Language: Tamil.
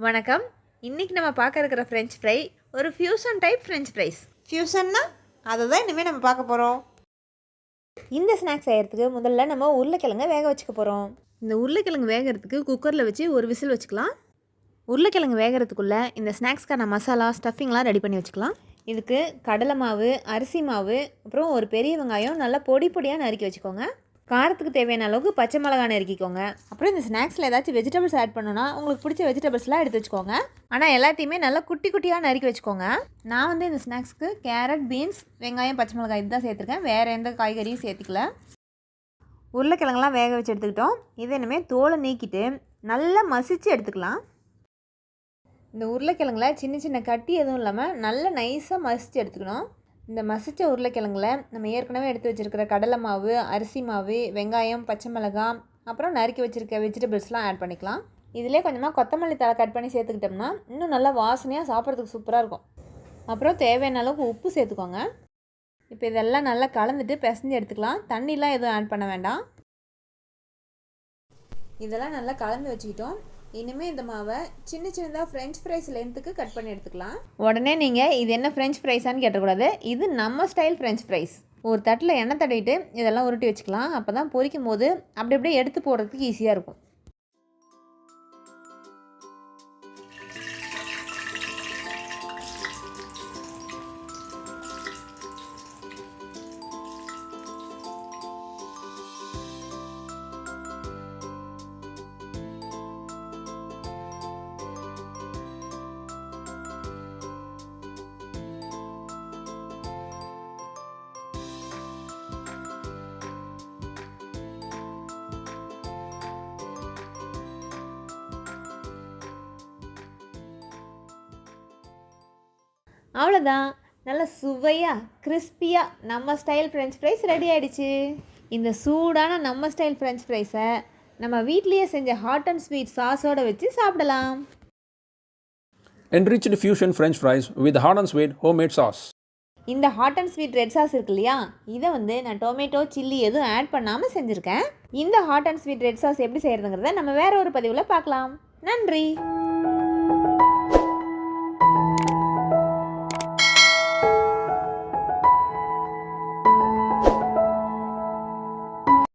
வணக்கம். இன்றைக்கி நம்ம பார்க்க இருக்கிற ஃப்ரெஞ்ச் ஃப்ரை ஒரு ஃப்யூஷன் டைப் ஃப்ரெஞ்ச் ஃப்ரைஸ். ஃப்யூஷன்னா அதை தான் இனிமேல் நம்ம பார்க்க போகிறோம். இந்த ஸ்நாக்ஸ் செய்கிறதுக்கு முதல்ல நம்ம உருளைக்கிழங்கை வேக வச்சுக்க போகிறோம். இந்த உருளைக்கிழங்கு வேகிறதுக்கு குக்கரில் வச்சு ஒரு விசில் வச்சுக்கலாம். உருளைக்கிழங்கு வேகிறதுக்குள்ளே இந்த ஸ்நாக்ஸ்க்கான மசாலா ஸ்டஃபிங்லாம் ரெடி பண்ணி வச்சுக்கலாம். இதுக்கு கடலை மாவு, அரிசி மாவு, அப்புறம் ஒரு பெரிய வெங்காயம் நல்லா பொடி பொடியாக நறுக்கி வச்சுக்கோங்க. காரத்துக்கு தேவையான அளவுக்கு பச்சை மிளகாய் நறுக்கிக்கோங்க. அப்புறம் இந்த ஸ்நாக்ஸில் ஏதாச்சும் வெஜிடபிள்ஸ் ஆட் பண்ணணும்னா உங்களுக்கு பிடிச்ச வெஜிடபிள்ஸ்லாம் எடுத்து வச்சுக்கோங்க. ஆனால் எல்லாத்தையுமே நல்லா குட்டி குட்டியாக நறுக்கி வச்சுக்கோங்க. நான் வந்து இந்த ஸ்நாக்ஸ்க்கு கேரட், பீன்ஸ், வெங்காயம், பச்சை மிளகாய் இதுதான் சேர்த்துருக்கேன். வேறு எந்த காய்கறியும் சேர்த்துக்கல. உருளைக்கிழங்குலாம் வேக வச்சு எடுத்துக்கிட்டோம். இதை இனிமேல் தோலை நீக்கிட்டு நல்லா மசித்து எடுத்துக்கலாம். இந்த உருளைக்கிழங்குல சின்ன சின்ன கட்டி எதுவும் இல்லாமல் நல்லா நைஸாக மசித்து எடுத்துக்கணும். இந்த மசித்த உருளைக்கிழங்குல நம்ம ஏற்கனவே எடுத்து வச்சுருக்கிற கடலை மாவு, அரிசி மாவு, வெங்காயம், பச்சை மிளகாய், அப்புறம் நறுக்கி வச்சுருக்க வெஜிடபிள்ஸ்லாம் ஆட் பண்ணிக்கலாம். இதிலே கொஞ்சமாக கொத்தமல்லி தழை கட் பண்ணி சேர்த்துக்கிட்டோம்னா இன்னும் நல்லா வாசனையாக சாப்பிட்றதுக்கு சூப்பராக இருக்கும். அப்புறம் தேவையான அளவுக்கு உப்பு சேர்த்துக்கோங்க. இப்போ இதெல்லாம் நல்லா கலந்துட்டு பிசைஞ்சு எடுத்துக்கலாம். தண்ணிலாம் எதுவும் ஆட் பண்ண வேண்டாம். இதெல்லாம் நல்லா கலந்து வச்சுக்கிட்டோம். இனிமேல் இந்த மாவை சின்ன சின்னதாக ஃப்ரெஞ்ச் ஃப்ரைஸ் லென்த்துக்கு கட் பண்ணி எடுத்துக்கலாம். உடனே நீங்கள் இது என்ன ஃப்ரெஞ்ச் ஃப்ரைஸான்னு கேட்டக்கூடாது. இது நம்ம ஸ்டைல் ஃப்ரெஞ்ச் ஃப்ரைஸ். ஒரு தட்டில் எண்ணெய் தடவிட்டு இதெல்லாம் உருட்டி வச்சுக்கலாம். அப்போ தான் பொரிக்கும் போது அப்படி அப்படியே எடுத்து போடுறதுக்கு ஈஸியாக இருக்கும். அவ்வளோதான், நல்ல சுவையாக கிறிஸ்பியாக நம்ம ஸ்டைல் ஃப்ரெஞ்ச் ஃப்ரைஸ் ரெடி ஆகிடுச்சு. இந்த சூடான நம்ம ஸ்டைல் ஃப்ரெஞ்ச் ஃப்ரைஸை நம்ம வீட்லேயே செஞ்ச ஹாட் அண்ட் ஸ்வீட் சாஸோடு வச்சு சாப்பிடலாம். Enriched fusion French fries with hot and sweet homemade sauce. இந்த hot and sweet red sauce இருக்கு இல்லையா, இதை வந்து நான் டொமேட்டோ, சில்லி எதுவும் ஆட் பண்ணாமல் செஞ்சுருக்கேன். இந்த hot and sweet red sauce எப்படி செய்கிறதுங்கிறத நம்ம வேறு ஒரு பதிவில் பார்க்கலாம். நன்றி.